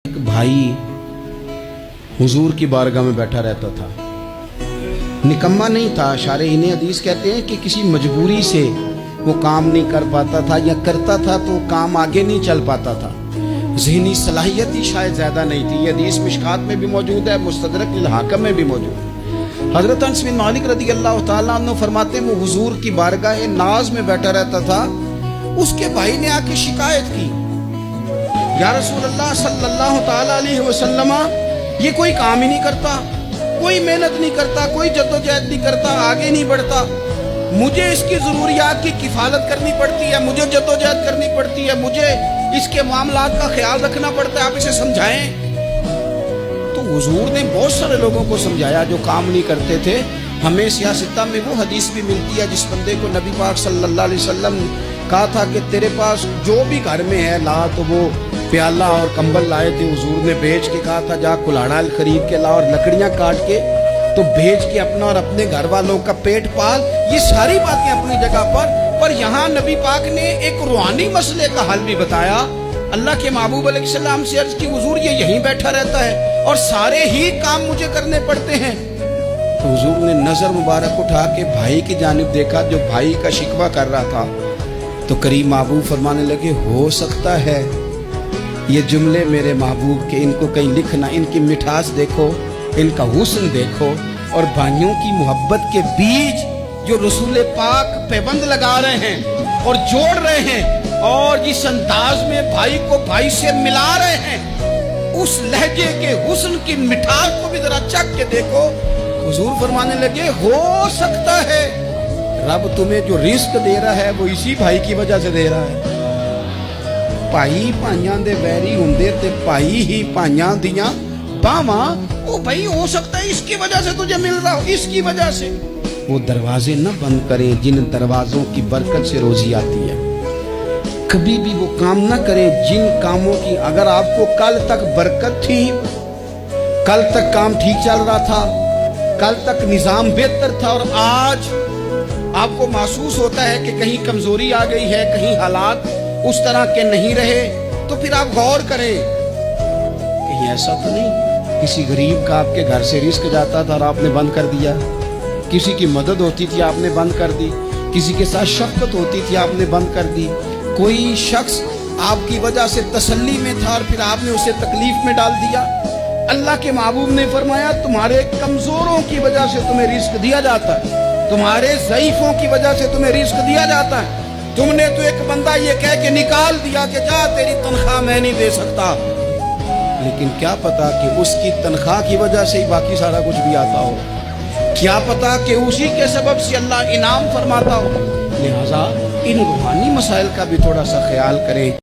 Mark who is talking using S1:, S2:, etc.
S1: ایک بھائی حضور کی بارگاہ میں بیٹھا رہتا تھا، نکما نہیں تھا۔ شارحین حدیث کہتے ہیں کہ کسی مجبوری سے وہ کام نہیں کر پاتا تھا، یا کرتا تھا تو کام آگے نہیں چل پاتا تھا، ذہنی صلاحیت ہی شاید زیادہ نہیں تھی۔ یہ حدیث مشکات میں بھی موجود ہے، مستدرک للحاکم میں بھی موجود ہے۔ حضرت انس بن مالک رضی اللہ تعالیٰ عنہ فرماتے ہیں وہ حضور کی بارگاہ ناز میں بیٹھا رہتا تھا، اس کے بھائی نے آ کے شکایت کی، یا رسول اللہ صلی اللہ تعالیٰ علیہ وسلم، یہ کوئی کام ہی نہیں کرتا، کوئی محنت نہیں کرتا، کوئی جدوجہد نہیں کرتا، آگے نہیں بڑھتا، مجھے اس کی ضروریات کی کفالت کرنی پڑتی ہے، مجھے جدوجہد کرنی پڑتی ہے، مجھے اس کے معاملات کا خیال رکھنا پڑتا ہے، آپ اسے سمجھائیں۔ تو حضور نے بہت سارے لوگوں کو سمجھایا جو کام نہیں کرتے تھے۔ ہمیں سیاستہ میں وہ حدیث بھی ملتی ہے جس بندے کو نبی پاک صلی اللہ علیہ وسلم کہا تھا کہ تیرے پاس جو بھی گھر میں ہے لا، تو وہ پیالہ اور کمبل لائے تھے، حضور نے بیچ کے کہا تھا جا کلاڑا خرید کے لا اور لکڑیاں کاٹ کے تو بیچ کے اپنا اور اپنے گھر والوں کا پیٹ پال۔ یہ ساری باتیں اپنی جگہ پر یہاں نبی پاک نے ایک روحانی مسئلے کا حل بھی بتایا۔ اللہ کے محبوب علیہ السلام سے عرض کی حضور یہ یہیں بیٹھا رہتا ہے اور سارے ہی کام مجھے کرنے پڑتے ہیں۔ تو حضور نے نظر مبارک اٹھا کے بھائی کی جانب دیکھا جو بھائی کا شکوہ کر رہا تھا، تو کریم محبوب فرمانے لگے ہو سکتا ہے یہ جملے میرے محبوب کے ان کو کہیں لکھنا، ان کی مٹھاس دیکھو، ان کا حسن دیکھو، اور بھائیوں کی محبت کے بیج جو رسول پاک پیبند لگا رہے ہیں اور جوڑ رہے ہیں، اور جس انداز میں بھائی کو بھائی سے ملا رہے ہیں، اس لہجے کے حسن کی مٹھاس کو بھی ذرا چکھ کے دیکھو۔ حضور فرمانے لگے ہو سکتا ہے رب تمہیں جو رزق دے رہا ہے وہ اسی بھائی کی وجہ سے دے رہا ہے۔ بھائی بھائیاں دے ویری ہوندے تے بھائی ہی بھائیاں دیاں باواں، وہ بھائی ہو سکتا ہے اس کی وجہ سے تجھے مل رہا ہو، اس کی وجہ سے۔ وہ دروازے نہ بند کریں جن دروازوں کی برکت سے روزی آتی ہے، کبھی بھی وہ کام نہ کریں جن کاموں کی اگر آپ کو کل تک برکت تھی، کل تک کام ٹھیک چل رہا تھا، کل تک نظام بہتر تھا، اور آج آپ کو محسوس ہوتا ہے کہ کہیں کمزوری آ گئی ہے، کہیں حالات اس طرح کے نہیں رہے، تو پھر آپ غور کریں کہیں ایسا تو نہیں کسی غریب کا آپ کے گھر سے رزق جاتا تھا اور آپ نے بند کر دیا، کسی کی مدد ہوتی تھی آپ نے بند کر دی، کسی کے ساتھ شفقت ہوتی تھی آپ نے بند کر دی، کوئی شخص آپ کی وجہ سے تسلی میں تھا اور پھر آپ نے اسے تکلیف میں ڈال دیا۔ اللہ کے محبوب نے فرمایا تمہارے کمزوروں کی وجہ سے تمہیں رزق دیا جاتا ہے، تمہارے ضعیفوں کی وجہ سے تمہیں رزق دیا جاتا ہے۔ تم نے تو ایک بندہ یہ کہہ کے نکال دیا کہ جا تیری تنخواہ میں نہیں دے سکتا، لیکن کیا پتا کہ اس کی تنخواہ کی وجہ سے ہی باقی سارا کچھ بھی آتا ہو، کیا پتا کہ اسی کے سبب سے اللہ انعام فرماتا ہو۔ لہٰذا ان روحانی مسائل کا بھی تھوڑا سا خیال کریں۔